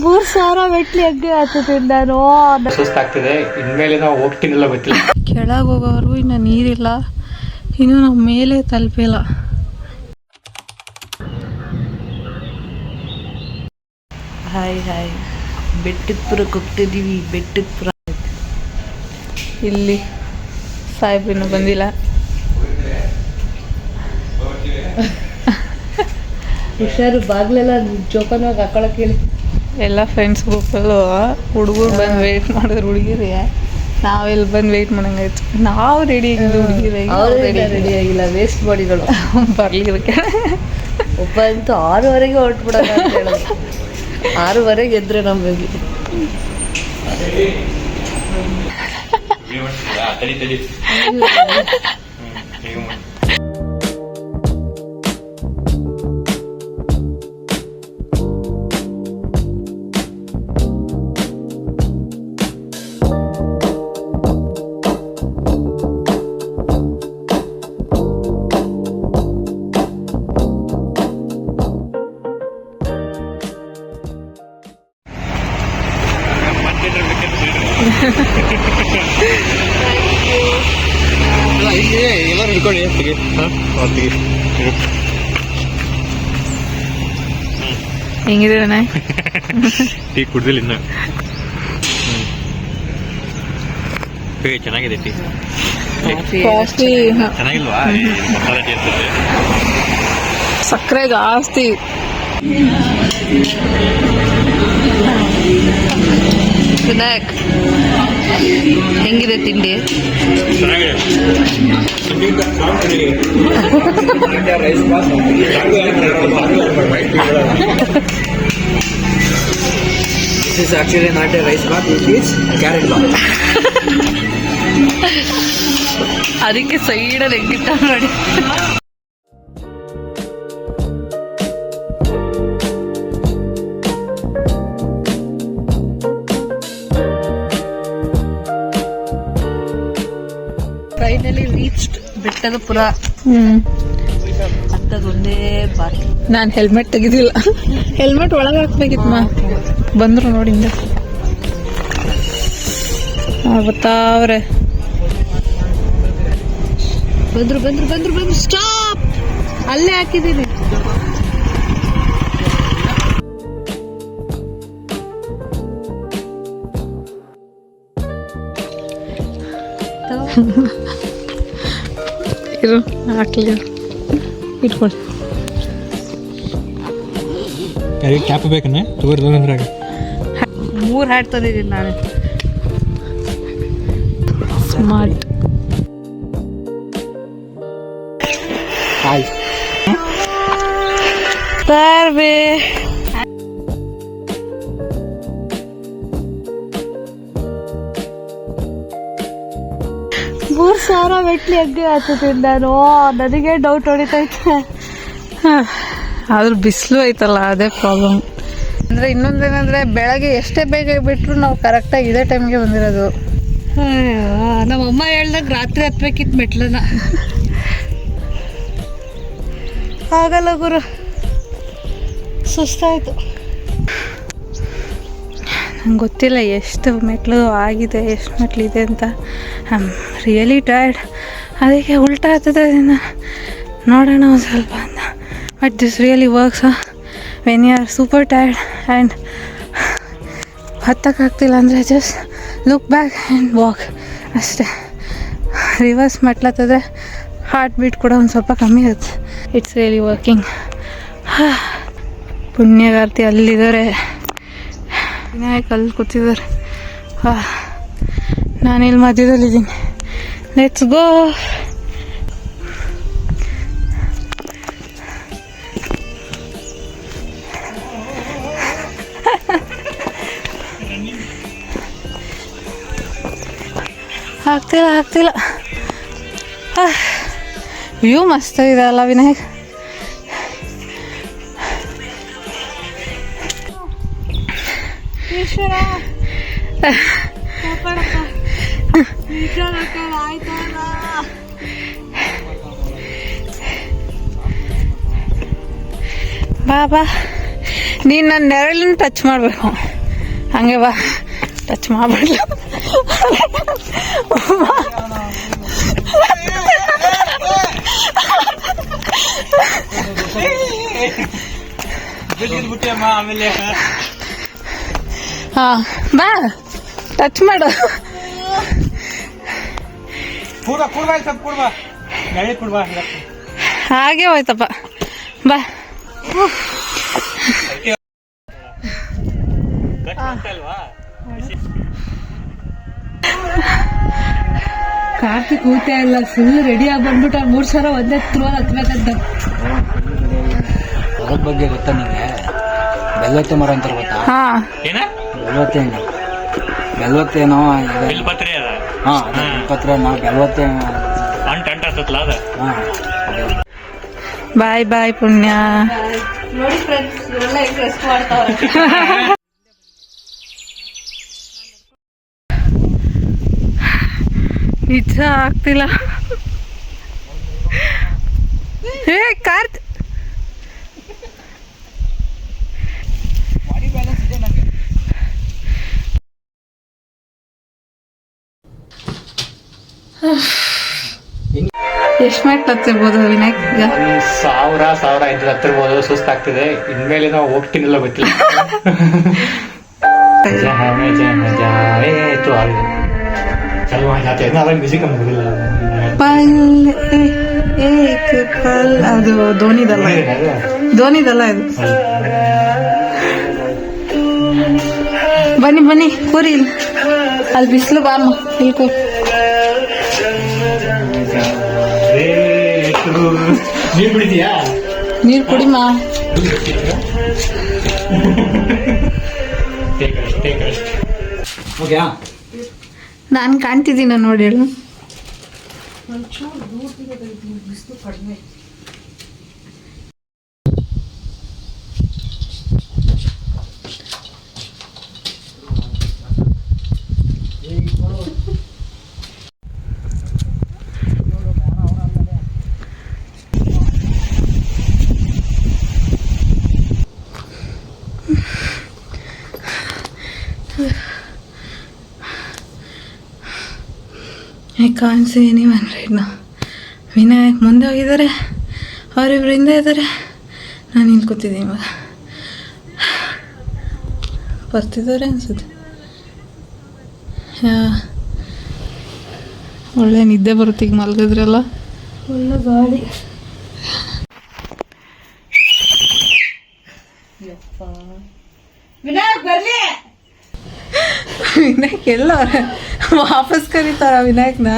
3,000 ಮೆಟ್ಲು ಹೆಗ್ಗೆ ಹತ್ತುತ್ತೀನಿ ನಾನು. ಸುಸ್ತಾಗ್ತಿದೆ, ಇನ್ಮೇಲೆ ನಾವು ಹೋಗ್ತೀನಿಲ್ಲ ಗೊತ್ತಿಲ್ಲ. ಕೆಳಗೆ ಹೋಗೋರು ಇನ್ನು ನೀರಿಲ್ಲ, ಇನ್ನು ನಾವು ಮೇಲೆ ತಲುಪಿಲ್ಲ. ಹಾಯ್ ಹಾಯ್, ಬೆಟ್ಟದ ಪುರಕ್ಕೆ ಹೋಗ್ತಿದ್ದೀವಿ. ಬೆಟ್ಟದ ಪುರ ಇಲ್ಲಿ ಸಾಹೇಬ್ರಿನ್ನೂ ಬಂದಿಲ್ಲ. ಹುಷಾರು, ಬಾಗ್ಲೆಲ್ಲ ಜೋಪಾನವಾಗಿ ಹಾಕೊಳಕ್ಕೆ ಹೇಳಿ. ಎಲ್ಲ ಫ್ರೆಂಡ್ಸ್ ಗ್ರೂಪಲ್ಲೂ ಹುಡುಗರು ಬಂದು ವೆಯ್ಟ್ ಮಾಡಿದ್ರು, ಹುಡುಗಿರಿ ನಾವೆಲ್ಲಿ ಬಂದು ವೆಯ್ಟ್ ಮಾಡಂಗಾಯ್ತು. ನಾವು ರೆಡಿ ಆಗಿದ್ದು, ಹುಡುಗಿರಿ ರೆಡಿ ಆಗಿಲ್ಲ, ವೇಸ್ಟ್ ಬಾಡಿಗಳು ಬರ್ಲಿಕ್ಕೆ. ಒಬ್ಬ ಅಂತೂ 6:30ಗೆ ಹೊರಟ್ಬಿಡೋಣ ಅಂತ ಹೇಳೋದು. 6:30ಗೆ ಎದ್ರೆ ನಮಗೆ ಎಲ್ಲರೂ ಹಿಡ್ಕೊಳ್ಳಿ. ಹೆಂಗಿದೆ ಅಣ್ಣ? ಟೀ ಕುಡ್ದಿಲ್ಲ ಇನ್ನು. ಚೆನ್ನಾಗಿದೆ ಟೀ. ಕಾಫಿ ಚೆನ್ನಾಗಿಲ್ವಾ? ಮಸಾಲೆ ಟೀ ಇರ್ತದೆ, ಸಕ್ಕರೆ ಜಾಸ್ತಿ. ವಿನಾಯಕ್, ಹೆಂಗಿದೆ ತಿಂಡಿ? ಚೆನ್ನಾಗಿದೆ. This is actually not a rice bath, it is carrot bath. ಅದಕ್ಕೆ ಸೈಡಲ್ಲಿ ಹೆಂಗಿಟ್ಟ ನೋಡಿ. ಫೈನಲಿ ರೀಚ್ಡ್ ಬೆಟ್ಟದ ಪುರ. ಹತ್ತದೊಂದೇ ಬಾಕಿ. ನಾನು ಹೆಲ್ಮೆಟ್ ತೆಗೆದಿಲ್ಲ, ಹೆಲ್ಮೆಟ್ ಒಳಗೆ ಹಾಕ್ಬೇಕಿತ್ತು. ಬಂದ್ರು ನೋಡಿಂದ ಗೊತ್ತಾವ್ರೆ. ಬಂದ್ರು ಬಂದ್ರು ಬಂದ್ರು ಬಂದ್ರು. ಸ್ಟಾಪ್, ಅಲ್ಲೇ ಹಾಕಿದ್ದೀನಿ. ಇರು ಹಾಕ್ಲಿ, ಇಟ್ಕೊಳ್ಳಿ. ಯಾರಿಗೆ ಕ್ಯಾಪ್ ಬೇಕನ್ನ ತಗೋರ್ದಂದ್ರೆ 3 ಹ್ಯಾಟ್ ತಂದಿದ್ದೀನಿ ನಾನು. ಸ್ಮಾರ್ಟ್. ಹಾಯ್ ಬರ್ಬೇ. ಮೂರು 3,000 ಮೆಟ್ಲು ಹೆಗ್ಗೆ ಹತ್ತುತ್ತೀನಿ ನಾನು. ನನಗೆ ಡೌಟ್ ಹೊಡಿತೈತೆ. ಆದ್ರೂ ಬಿಸಿಲು ಐತಲ್ಲ, ಅದೇ ಪ್ರಾಬ್ಲಮ್. ಅಂದರೆ ಇನ್ನೊಂದೇನಂದರೆ ಬೆಳಗ್ಗೆ ಎಷ್ಟೇ ಬೇಗ ಬಿಟ್ಟರು ನಾವು ಕರೆಕ್ಟಾಗಿ ಇದೇ ಟೈಮ್ಗೆ ಬಂದಿರೋದು. ನಮ್ಮಮ್ಮ ಹೇಳ್ದಾಗ ರಾತ್ರಿ ಹತ್ಬೇಕಿತ್ತು ಮೆಟ್ಲನ್ನ. ಆಗಲ್ಲ ಗುರು, ಸುಸ್ತಾಯಿತು. ನಂಗೆ ಗೊತ್ತಿಲ್ಲ ಎಷ್ಟು ಮೆಟ್ಲು ಆಗಿದೆ, ಎಷ್ಟು ಮೆಟ್ಲಿದೆ ಅಂತ. I am really tired. ಅದಕ್ಕೆ ಉಲ್ಟಾ ಆಗ್ತದೆ, ನೋಡೋಣ ಒಂದು ಸ್ವಲ್ಪ ಅಂತ. But this really works when you are super tired and ಹತ್ತಕ್ಕಾಗ್ತಿಲ್ಲ ಅಂದರೆ just look back and walk ಅಷ್ಟೇ. ರಿವರ್ಸ್ ಮೆಟ್ಲತ್ತಿದ್ರೆ ಹಾರ್ಟ್ ಬೀಟ್ ಕೂಡ ಒಂದು ಸ್ವಲ್ಪ ಕಮ್ಮಿ ಆಗುತ್ತೆ. It's really working. ಪುಣ್ಯಗಾರ್ತಿ ಅಲ್ಲಿದ್ದಾರೆ, ವಿನಾಯಕ್ ಅಲ್ಲಿ ಕೂತಿದ್ದಾರೆ. ನಾನಿಲ್ಲಿ ಮಧ್ಯದಲ್ಲಿದ್ದೀನಿ. Let's go. ಆಗ್ತಿಲ್ಲ. ವ್ಯೂ ಮಸ್ತ್ ಇದೆ ಅಲ್ಲ ವಿನಾಯಕ್? ಈಶ್ವರ ಕಾಪಾಡಪ್ಪ. ನಿಜ ಆಯ್ತಲ್ಲ. ಬಾ ನೀನು ನನ್ನ ನೆರಳನ್ನ ಟಚ್ ಮಾಡಬೇಕು. ಹಂಗೆ ಬಾ, ಟಚ್ ಮಾಡ್ಬಿಡ್ಲ. ಹಾ ಬಾ, ಟಚ್ ಮಾಡು. ಹಾಗೆ ಹೋಯ್ತಪ್ಪ, ಬಾ. ಕಾರ್ತಿಕ್ ಊಟ ಇಲ್ಲ, ಫುಲ್ ರೆಡಿ ಆಗಿ ಬಂದ್ಬಿಟ್ಟು 3 ಸಾವಿರ ಒಂದೇ ತ್ರೋಲ್ ಹತ್ಬೇಕಂತ. ಅದ್ರ ಬಗ್ಗೆ ಗೊತ್ತಾ ನಿಂಗೆ? ಬೆಲ್ವತ್ತೆ ಮರ ಅಂತಾರೆ ಗೊತ್ತಾ? ಹಾ, ಬೆಲ್ವತ್ತೆ ಬೆಲ್ವತ್ತೇನೋ ಹಾ ಪತ್ರ ನಾವು ಬೆಲ್ವತ್ತೆ. ಬಾಯ್ ಬಾಯ್ ಪುಣ್ಯ. ನೋಡಿ ಫ್ರೆಂಡ್ಸ್, ಇವರೆಲ್ಲ ಹೆಂಗ್ ರೆಸ್ಟ್ ಮಾಡ್ತಾವ್ರೆ. ನಿಜ ಆಗ್ತಿಲ್ಲ. ಹೇ ಕಾರ್ತ್, ಎಷ್ಟು ಮೆಟ್ಲು ಹತ್ತಿರ್ಬೋದು ವಿನಾಯಕ್? ಈಗ 1000 ಇದ್ರೆ ಹತ್ತಿರ್ಬೋದು. ಸುಸ್ತಾಗ್ತಿದೆ. ಇನ್ಮೇಲೆ ನಾವು ಹೋಗ್ತೀನಿಲ್ಲ ಗೊತ್ತಿಲ್ಲ. ಮ್ಯೂಸಿಕ್ ಅದು ಧೋನಿದಲ್ಲ ಇದು. ಬನ್ನಿ ಬನ್ನಿ ಕೂರಿ, ಅಲ್ಲಿ ಬಿಸಿಲು ಬಾಮ, ಇಲ್ಲಿ ಕೂರಿ. ನೀರ್ ಬಿಡಿದ್ಯಾ? ನೀರು ಕುಡಿಮ. ನಾನು ಕಾಣ್ತಿದ್ದೀನ ನೋಡಿ ಹೇಳು. I can't see anyone right now. Vinayak ಮುಂದೆ ಹೋಗಿದ್ದಾರೆ, ಅವರಿಬ್ರು ಹಿಂದೆ ಇದ್ದಾರೆ, ನಾನು ಇಲ್ಲಿ ಕೂತಿದ್ದೀನಿ. ಇವಾಗ ಬರ್ತಿದ್ದಾರೆ ಅನ್ಸುತ್ತೆ. ಒಳ್ಳೆ ನಿದ್ದೆ ಬರುತ್ತೆ ಈಗ ಮಲಗಿದ್ರಲ್ಲ. ಒಳ್ಳೆ ಗಾಳಿ. ವಿನಾಯಕ್ ಬರ್ಲಿ. ವಿನಾಯಕ್ ಎಲ್ಲ ವಾಪಸ್ ಕರೀತಾರ ವಿನಾಯಕ್ನ.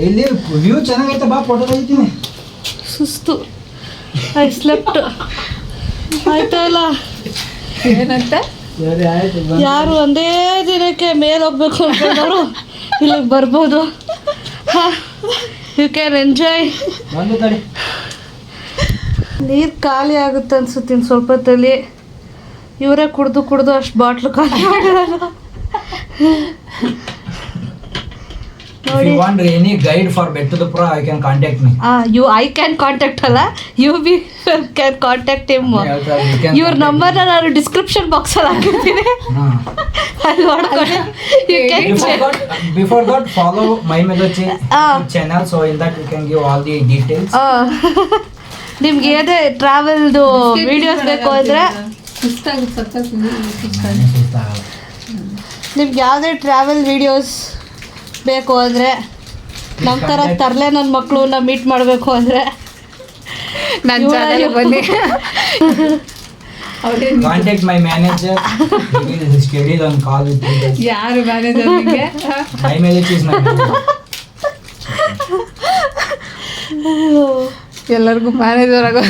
ಇಲ್ಲಿ ವ್ಯೂ ಚೆನ್ನಾಗೈತೆ, ಬಾ ಫೋಟೋ ತೆಗಿತೀನಿ. ಸುಸ್ತು, ಐ ಸ್ಲೆಪ್ಟ್. ಆಯ್ತಲ್ಲ ಏನಂತ? ಯಾರು ಒಂದೇ ದಿನಕ್ಕೆ ಮೇಲೆ ಹೋಗ್ಬೇಕು ಅನ್ಕೊಂಡವರು ಇಲ್ಲಿಗೆ ಬರ್ಬೋದು. You can enjoy. ನೀರು ಖಾಲಿ ಆಗುತ್ತೆ ಅನ್ಸುತ್ತೆ ಇನ್ನು ಸ್ವಲ್ಪ ಹೊತ್ತಲ್ಲಿ. ಇವರೇ ಕುಡ್ದು ಅಷ್ಟು ಬಾಟ್ಲು ಖಾಲಿ ಮಾಡಿರೋದು. If you want any guide for Bettadapura, I can contact me. I can contact ಅಲ್ಲ, you can contact him. ಇವ್ರ ನಂಬರ್ನ ನಾನು ಡಿಸ್ಕ್ರಿಪ್ಷನ್ ಬಾಕ್ಸ್ ಅಲ್ಲಿ ಹಾಕಿರ್ತೀನಿ, ಅಲ್ಲಿ ನೋಡ್ಕೊಳ್ಳಿ. Before that, follow My Melody channel, so in that you can give all the details. ನಿಮ್ಗೆ ಏನೇ ಟ್ರಾವೆಲ್ದು ವಿಡಿಯೋಸ್ ಬೇಕು ಅಂದರೆ, ನಿಮ್ಗೆ ಯಾವುದೇ ಟ್ರಾವೆಲ್ ವಿಡಿಯೋಸ್ ಬೇಕು ಅಂದರೆ, ನಮ್ಮ ಥರ ತರಲೆ ನನ್ನ ಮಕ್ಕಳನ್ನ ಮೀಟ್ ಮಾಡಬೇಕು ಅಂದರೆ ನನ್ನ ಚಾನಲ್ ಬನ್ನಿ. Contact my manager. He will schedule on call with you. ಯಾರು ಮ್ಯಾನೇಜರ್ ನಿಮಗೆ? My Melody is my manager. ಎಲ್ಲರಿಗೂ ಮ್ಯಾನೇಜರ್ ಆಗೋ.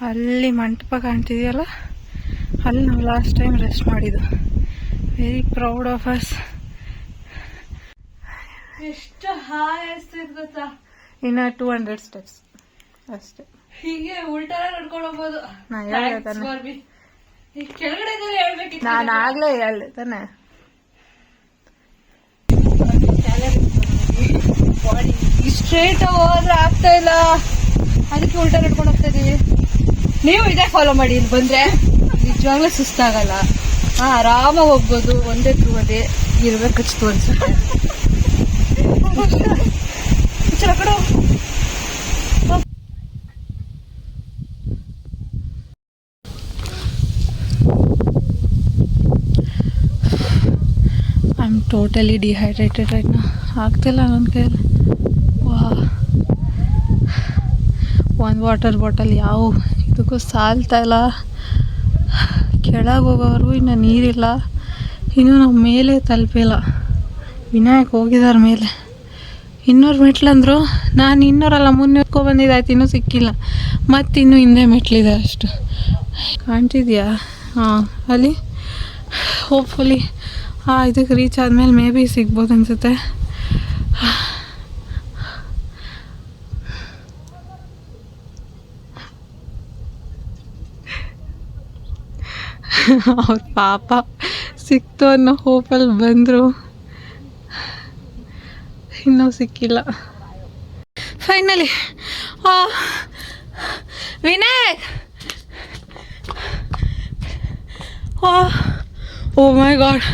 ಅಲ್ಲಿ ಮಂಟಪ ಕಾಣ್ತಿದೆಯಲ್ಲ, ಅಲ್ಲಿ ನಾವು ಲಾಸ್ಟ್ ಟೈಮ್ ರೆಸ್ಟ್ ಮಾಡಿದ್ದು. Very proud of us. ಎಷ್ಟು ಹಾಯ್ ಅನಿಸ್ತಿದ್ ಗೊತ್ತಾ? ಇನ್ನು 200 ಸ್ಟೆಪ್ಸ್ ಅಷ್ಟೇ. ಹೀಗೆ ಉಲ್ಟಾ ನಡ್ಕೊಂಡು ಹೋಗ್ಬೋದು. ನಾ ಹೇಳ್ದೆ ತಾನೆ, ಈ ಕೆಳಗಡೆ ಹೇಳ್ಬೇಕಿತ್ತು. ನಾನು ಆಗ್ಲೇ ಹೇಳ್ದೆ ತಾನೆ. ಬಾಡಿ ಸ್ಟ್ರೇಟ್ ಹೋದ್ರೆ ಆಗ್ತಾ ಇಲ್ಲ, ಅದಕ್ಕೆ ಉಲ್ಟಾ ನಡ್ಕೊಂಡು ಹೋಗ್ತಾ ಇದೀವಿ. ನೀವು ಇದೇ ಫಾಲೋ ಮಾಡಿ, ಇಲ್ಲಿ ಬಂದ್ರೆ ನಿಜವಾಗ್ಲೂ ಸುಸ್ತಾಗಲ್ಲ. ಆರಾಮಾಗಿ ಹೋಗ್ಬೋದು. ಒಂದೇ ಅದೇ ಇರ್ಬೇಕು ಅಷ್ಟು ಅನ್ಸುತ್ತೆ. I am totally dehydrated right ನಾ. ಆಗ್ತಿಲ್ಲ ನನ್ನ ಕೈಯಲ್ಲಿ. ಒಂದು ವಾಟರ್ ಬಾಟಲ್ ಯಾವ ಇದಕ್ಕೂ ಸಾಲ್ತಾ ಇಲ್ಲ. ಕೆಳಗೆ ಹೋಗೋವರೆಗೂ ಇನ್ನು ನೀರಿಲ್ಲ. ಇನ್ನೂ ನಾವು ಮೇಲೆ ತಲುಪಿಲ್ಲ. ವಿನಾಯಕ್ ಹೋಗಿದ್ದಾರೆ ಮೇಲೆ. 200 ಮೆಟ್ಲಂದ್ರು. ನಾನು 200 300 ಬಂದಿದ್ದಾಯ್ತು, ಇನ್ನೂ ಸಿಕ್ಕಿಲ್ಲ. ಮತ್ತಿನ್ನೂ ಹಿಂದೆ ಮೆಟ್ಲಿದೆ ಅಷ್ಟು. ಕಾಣ್ತಿದ್ಯಾ? ಹಾಂ, ಅಲ್ಲಿ ಹೋಪ್ಫುಲಿ ಇದಕ್ಕೆ ರೀಚ್ ಆದಮೇಲೆ ಮೇ ಬಿ ಸಿಗ್ಬೋದು ಅನಿಸುತ್ತೆ. ಅವ್ರ ಪಾಪ ಸಿಕ್ತು ಅನ್ನೋ ಹೋಪಲ್ಲಿ ಬಂದರು, ಇನ್ನೂ ಸಿಕ್ಕಿಲ್ಲ. ಫೈನಲಿ ವಿನಾಯಕ್, ಓ ಮೈ ಗಾಡ್.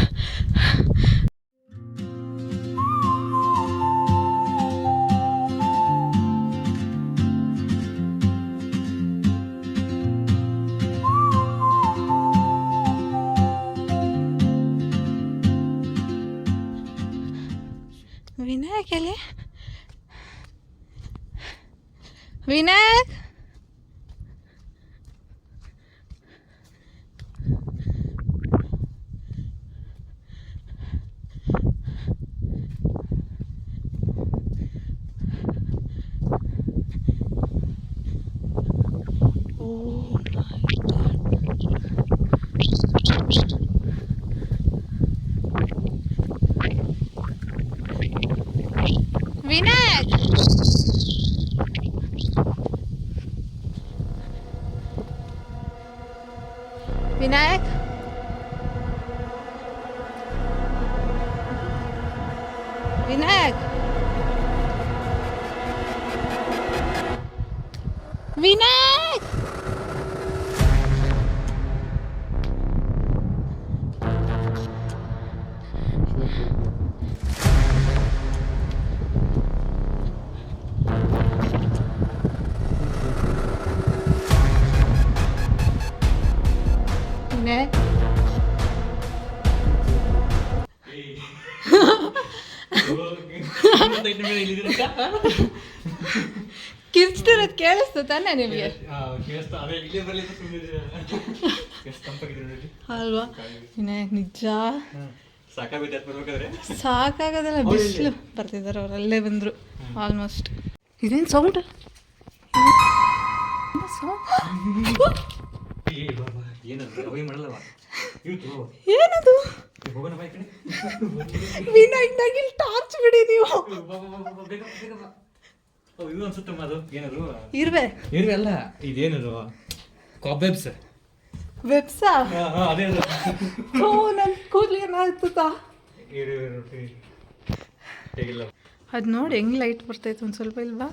ವಿನಾಯಕ್ ಎಲ್ಲಿ? ವಿನಾಯಕ್, ವಿನಾಯಕ್, ವಿನಾಯಕ್, ವಿನಾಯಕ್, ವಿನಾಯಕ್. ಕಿರ್ಚ್ತಿರೋದು ಕೇಳಿಸ್ತು ತಾನೆ ನಿಮಗೆ? ಅಲ್ವಾ ವಿನಾಯಕ್? ನಿಜ ಸಾಕಾಗೋದಲ್ಲ. ಬಿಸಿಲು ಬರ್ತಿದ್ದಾರೆ, ಅವ್ರು ಅಲ್ಲೇ ಬಂದರು ಆಲ್ಮೋಸ್ಟ್. ಇದೇನು ಸೌಂಡ್? ಏನದು? ವಿನಾಯಕ್ ನಗಿಲ್ ಟಾರ್ಚ್ ಬಿಡಿ ನೀವು. ಇದು ಅನ್ಸುತ್ತೆ ಅದು ಏನದು? ಇರ್ವೆ ಅಲ್ಲ, ಇದೇನದು? ಕಾಬೆಬ್ಸ್. ವೆಬ್ಸಾ? ಅದೇ ನನ್ನ ಕೂದಲು ಏನಾಗ್ತದ? ಅದು ನೋಡಿ ಹೆಂಗ್ ಲೈಟ್ ಬರ್ತೈತೆ ಒಂದು ಸ್ವಲ್ಪ ಇಲ್ವಾ?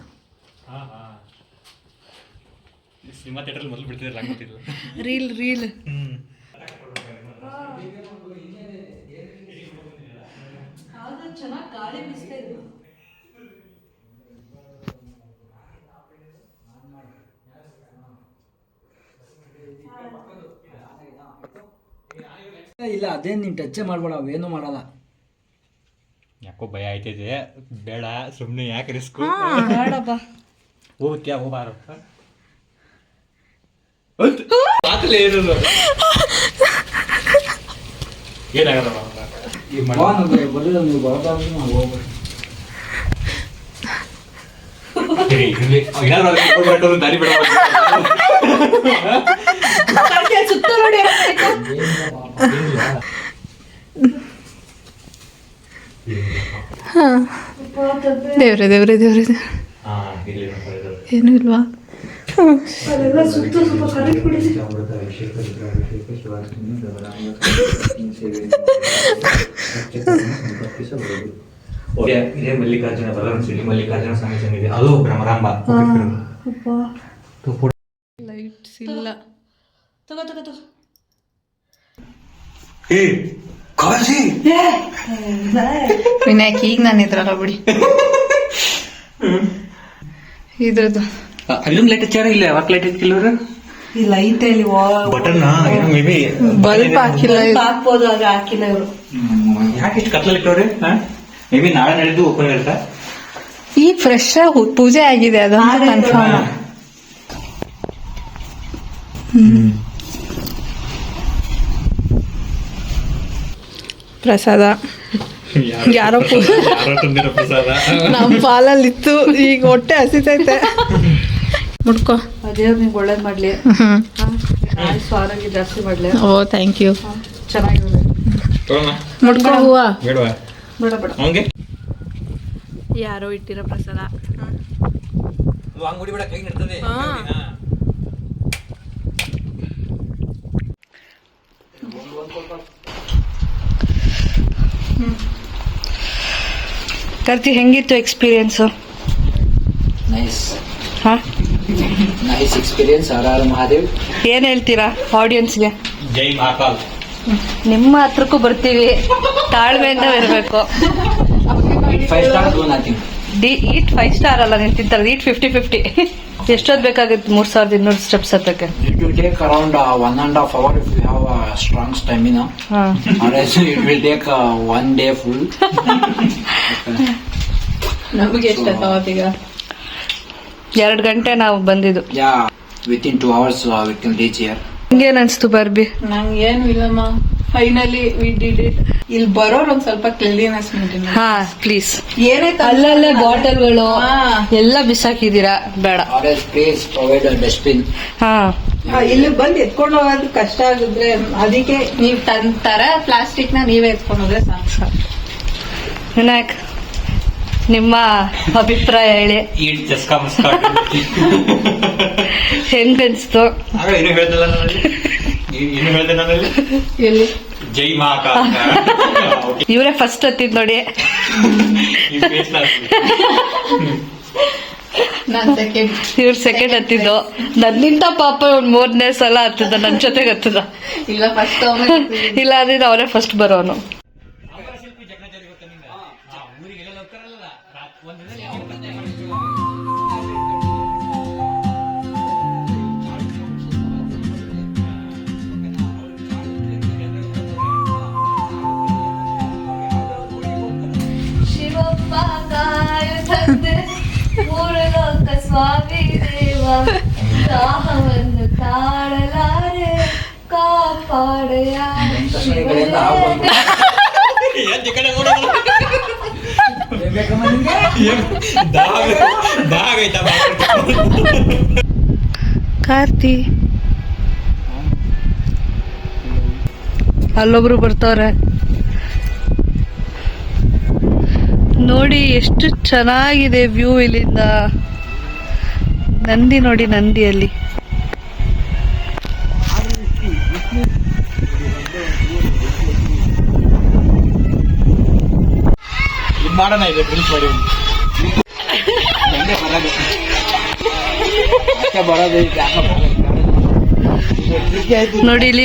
ಸಿನಿಮಾ ಥಿಯೇಟರ್ ಮೊದಲು ಬಿಡ್ತಿದ್ರಲ್ಲ, ಗೊತ್ತಿಲ್ಲ. ರೀಲ್ ಚೆನ್ನಾಗಿ ಗಾಳಿ ಬೀಸ್ತಾ ಇದ್ರು. ಇಲ್ಲ, ಅದೇನು ನೀನು ಟಚ್ಚೇ ಮಾಡ್ಬೇಡ, ಅವೇನು ಮಾಡಲ್ಲ. ಯಾಕೋ ಭಯ ಆಯ್ತೈತೆ, ಬೇಡ ಸುಮ್ಮನೆ, ಯಾಕೆ ರಿಸ್ಕ್? ಬೇಡಪ್ಪ. ಹೋಗ್ತೀಯಾ? ಹೋಗ್ಬಾರ. ಏನಾಗಲ್ಲ, ದಾರಿ ಬಿಡ. ಸುತ್ತ ನೋಡಿ. ದೇವ್ರೆ ದೇವ್ರೆ ದೇವ್ರೆ, ಏನು ಇಲ್ವಾ? ಇದೇ ಮಲ್ಲಿಕಾರ್ಜುನ ಬಲರಾಮಶ್ರೀ ಮಲ್ಲಿಕಾರ್ಜುನ ಸ್ವಾಮಿ ಸನ್ನಿಧಿ, ಅದು ಭ್ರಮರಾಂಬ. ಲೈಟ್ಸ್ ಇಲ್ಲ. ತಗೋ ವಿನಾಯಕ್ ಈಗ ನಾನು ಇದ್ರಲ್ಲ ಬಿಡಿ ಇದ್ರದ್ದು ಅಲ್ಲೊಂದು ಲೈಟ್ ಹಚ್ಚಾರ, ಇಲ್ಲ ವರ್ಕ್ ಲೈಟ್ ಇಟ್ಕಿಲ್ಲವ್ರು ಈ ಲೈಟ್ ಅಲ್ಲಿ ಬಟನ್ ಮೇ ಬಿ ಬಲ್ಬ್ ಹಾಕಿಲ್ಲ ಹಾಕ್ಬೋದು, ಆದ್ರೆ ಹಾಕಿಲ್ಲ ಇವರು. ಯಾಕೆ ಇಷ್ಟು ಕತ್ಲಲ್ಲಿ ಇಟ್ಟವ್ರೆ? ಮೇ ಬಿ ನಾಳೆ ನಡೆದು ಓಪನ್ ಇರುತ್ತಾ? ಈಗ ಫ್ರೆಶ್ ಆಗಿ ಪೂಜೆ ಆಗಿದೆ ಅದಂತೂ ಕನ್ಫರ್ಮ್. ಪ್ರಸಾದ ಯಾರೋ ತಂದಿರೋ ಪ್ರಸಾದ ನಮ್ಮ ಪಾಲಲ್ಲಿತ್ತು, ಈಗ ಹೊಟ್ಟೆ ಹಸಿತೈತೆ. ಮುಡ್ಕೋ. ದೇವ್ರು ನಿಂಗೆ ಒಳ್ಳೇದ್ ಮಾಡ್ಲಿ, ಆಯುಸ್ಸು ಆರೋಗ್ಯ ಜಾಸ್ತಿ ಮಾಡ್ಲಿ. ಓ ಥ್ಯಾಂಕ್ ಯು. ಚೆನ್ನಾಗಿರುತ್ತೆ. ಮುಡ್ಕೋ ಹೂವ. ಬೇಡವಾ? ಬೇಡ ಬೇಡ. ಹಂಗೆ ಯಾರೋ ಇಟ್ಟಿರೋ ಪ್ರಸಾದ. ಅಂಗಡಿ ಬೇಡ, ಕೈ ನಿಡ್ತದೆ. ಕರ್ತಿ ಹೆಂಗಿತ್ತು ಎಕ್ಸ್ಪೀರಿಯನ್ಸ್? ನೈಸ್ ಹಾ, ನೈಸ್ ಎಕ್ಸ್ಪೀರಿಯನ್ಸ್. ಹರ ಹರ ಮಹಾದೇವ್. ಏನ್ ಹೇಳ್ತೀರಾ ಆಡಿಯನ್ಸ್ಗೆ? ಜೈ ಮಹಾಕಾಲ್. ನಿಮ್ಮ ಹತ್ರಕ್ಕೂ ಬರ್ತೀವಿ, ತಾಳ್ಮೆಯಿಂದ ಇರಬೇಕು. 5 stars do nothing. Eat 5 star ಅಲ್ಲ, ನೀನ್ ತಿಂತಾರೆ ಈಟ್ 50-50. ಎಷ್ಟೊತ್ತು ಬೇಕಾಗುತ್ತೆ 3200 ಸ್ಟೆಪ್ಸ್ ಹತ್ತಕ್ಕೆ? It will take around 1.5 hours if you have a strong stamina. ಹಾ, Or else it will take 1 day full. ನಮಗೆ ಎಷ್ಟಾಯ್ತು ಅವತ್ತೀಗ? 2 ಗಂಟೆ ನಾವು ಬಂದಿದ್ದು. Yeah, within 2 hours we can reach here. ನಿಂಗೇನ್ ಅನ್ಸ್ತು ಬರ್ಬಿ? ನಂಗೆ ಏನು ಇಲ್ಲಮ್ಮ, ಫೈನಲಿ ವಿ ಡಿಡ್ ಇಟ್. ಇಲ್ಲಿ ಬರೋರು ಒಂದ್ ಸ್ವಲ್ಪ ಕ್ಲೀನ್ಲಿನೆಸ್ ಮೇಂಟೈನ್ ಮಾಡಿ. ಹಾ ಪ್ಲೀಸ್. ಏನೇ ಅಲ್ಲಲ್ಲೇ ಬಾಟಲ್ಗಳು ಎಲ್ಲ ಬಿಸಾಕಿದೀರಾ, ಬೇಡ. Or else please provide a dustbin. ಹಾ, ಇಲ್ಲಿ ಬಂದು ಎತ್ಕೊಂಡು ಹೋಗೋದು ಕಷ್ಟ ಆಗಿದ್ರೆ ಅದಕ್ಕೆ ನೀವ್ ತರ ಪ್ಲಾಸ್ಟಿಕ್ ನ ನೀವೇ ಎತ್ಕೊಂಡು ಹೋದ್ರೆ ಸಾಕು. ವಿನಾಯಕ್ ನಿಮ್ಮ ಅಭಿಪ್ರಾಯ ಹೇಳಿ, ಈಟ್ ಚಸ್ಕಾ ಮಸ್ಕಾ ಹೆಂಗ್ ಅನ್ಸ್ತು? ಆಗ ಏನು ಹೇಳ್ದಲ್ಲ ನಾನಲ್ಲಿ, ಏನು ಹೇಳ್ದೆ ನಾನಲ್ಲಿ? ಎಲ್ಲಿ ಜೈ ಮಹಾಕಾಲ್. ಇವರೇ ಫಸ್ಟ್ ಹತ್ತಿದ್ ನೋಡಿ. ನಾನ್ ಸೆಕೆಂಡ್. ಇವ್ರ ಸೆಕೆಂಡ್ ಹತ್ತಿದ್ದು. ನನ್ನಿಂದ ಪಾಪ ಒಂದ್ 3ನೇ ಸಲ ಹತ್ತದ, ನನ್ ಜೊತೆಗೆ ಹತ್ತದ. ಇಲ್ಲ ಫಸ್ಟ್ ಇಲ್ಲ ಅಂದ್ರೆ ಅವರೇ ಫಸ್ಟ್ ಬರೋನು. ಶಿವಪ್ಪ ಕಾಯ ತಂದೆ ಮೂರು ಲೋಕ ಸ್ವಾಮಿ ದೇವ, ದಾಹವನ್ನು ತಾಳಲಾರೆ ಕಾಪಾಡೆಯ ಕಾರ್ತಿ ಅಲ್ಲೊಬ್ರು ಬರ್ತಾವ್ರೆ ನೋಡಿ, ಎಷ್ಟು ಚೆನ್ನಾಗಿದೆ ವ್ಯೂ ಇಲ್ಲಿಂದ. ನಂದಿ ನೋಡಿ, ನಂದಿಯಲ್ಲಿ ಮಾಡೋಣ ಇದೆ ಡ್ರಿಲ್ಸ್ ಮಾಡಿ ನೋಡಿ. ಇಲ್ಲಿ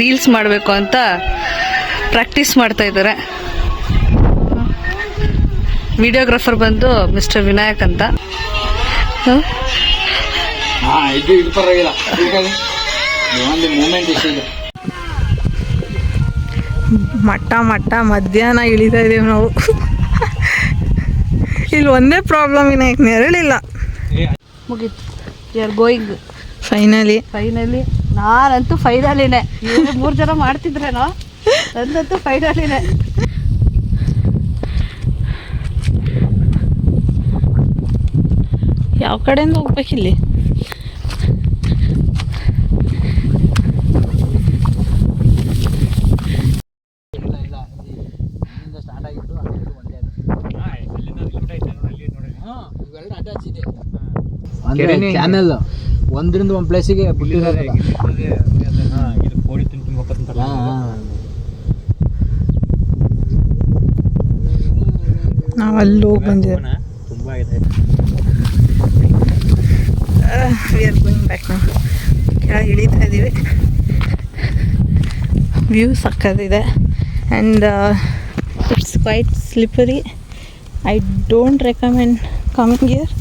ರೀಲ್ಸ್ ಮಾಡಬೇಕು ಅಂತ ಪ್ರಾಕ್ಟೀಸ್ ಮಾಡ್ತಾ ಇದ್ದಾರೆ. ವಿಡಿಯೋಗ್ರಾಫರ್ ಬಂದು ಮಿಸ್ಟರ್ ವಿನಾಯಕ್ ಅಂತ. ಇದು ಪರವಾಗಿಲ್ಲ, ಒಂದು ಮೂಮೆಂಟ್ ಇಷ್ಟ. ಮಟ್ಟ ಮಧ್ಯಾಹ್ನ ಇಳಿತಾ ಇದೀವಿ ನಾವು. ಇಲ್ಲಿ ಒಂದೇ ಪ್ರಾಬ್ಲಮ್, ವಿನಾಯಕ್ ನೆರಳಿಲ್ಲ. ಮುಗೀತು, ಯು ಆರ್ ಗೋಯಿಂಗ್ ಫೈನಲಿ. ನಾನಂತೂ ಫೈನಲಿನೇ. 3 ಜನ ಮಾಡ್ತಿದ್ರೇನೋ, ನಂದಂತೂ ಫೈನಲಿನೇ. ಯಾವ ಕಡೆಯಿಂದ ಹೋಗ್ಬೇಕಿಲ್ಲಿ? ಚಾನೆಲ್ ಒಂದರಿಂದ ಒಂದು ಪ್ಲೇಸಿಗೆ ಬಿಟ್ಟಿದ್ದಾರೆ. ಕೋಳಿ ತಿನ್ಬೇಕಂತ ನಾವು ಅಲ್ಲಿ ಹೋಗಿ ಬಂದಿದ್ದೀವಿ. ತುಂಬಾ ಇದೆ. ವಿ ಆರ್ ಗೋಯಿಂಗ್ ಬ್ಯಾಕ್ ನಾವು. ಕೆಳಗೆ ಇಳಿತಾ ಇದ್ದೀವಿ. ವ್ಯೂ ಸಕ್ಕತ್ತಿದೆ and it's quite slippery. I don't recommend coming here,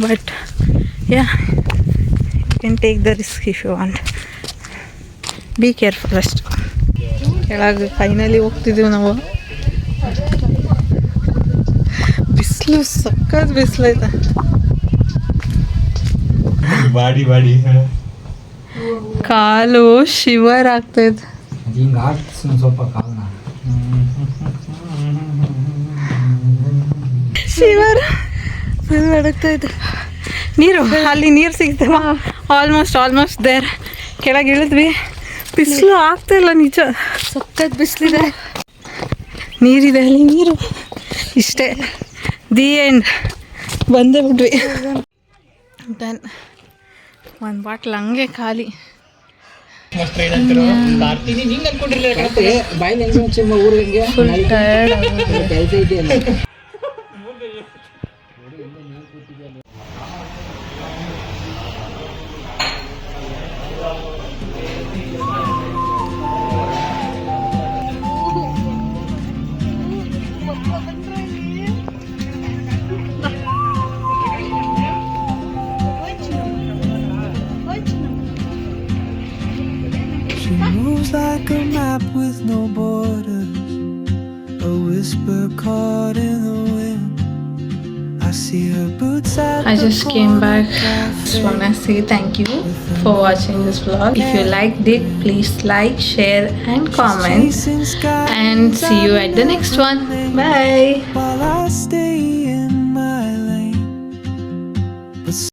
but yeah you can take the risk if you want. Be careful ಅಷ್ಟು. ಕೆಳಗೆ ಫೈನಲಿ ಹೋಗ್ತಿದ್ದೀವಿ ನಾವು. ಬಿಸಿಲು ಸಕ್ಕತ್ ಬಿಸಿಲೈತೆ. ಬಾಡಿ ಕಾಲು ಶಿವರ್ ಆಗ್ತೈತೆ. ಹಿಂಗೆ ಹಾಕ್ಸ್ ಸ್ವಲ್ಪ ಕಾಲನ್ನ ಶಿವರ್ ನಡಕ್ತೈತೆ. ನೀರು ಅಲ್ಲಿ ನೀರು ಸಿಗ್ತವ. Almost there. ಕೆಳಗೆ ಇಳಿದ್ವಿ. ಬಿಸಿಲು ಆಗ್ತಾಯಿಲ್ಲ ನಿಜ, ಸಖತ್ ಬಿಸಿಲಿದೆ. ನೀರಿದೆ ಅಲ್ಲಿ, ನೀರು ಇಷ್ಟೇ. The end. ಬಂದೇ ಬಿಟ್ವಿ. ಡನ್. ಒಂದು ಬಾಟ್ಲ್ ಹಂಗೆ ಖಾಲಿ. ಬಾಯಿಲಿ ಹೆಂಗೆ ಚಿಮ್ಮ ಊರಿಗೆ ಫುಲ್ ಟಯರ್ಡ್ ಆಗುತ್ತೆ. ಕೆಲಸ ಇದೆಯಲ್ಲ. Moves like a map with no borders, a whisper caught in the wind. I see her boots at I the just came back. corner Just wanna say thank you for watching this vlog. If you liked it, please like, share and comment. chasing sky And see you at the next one. Bye. while I stay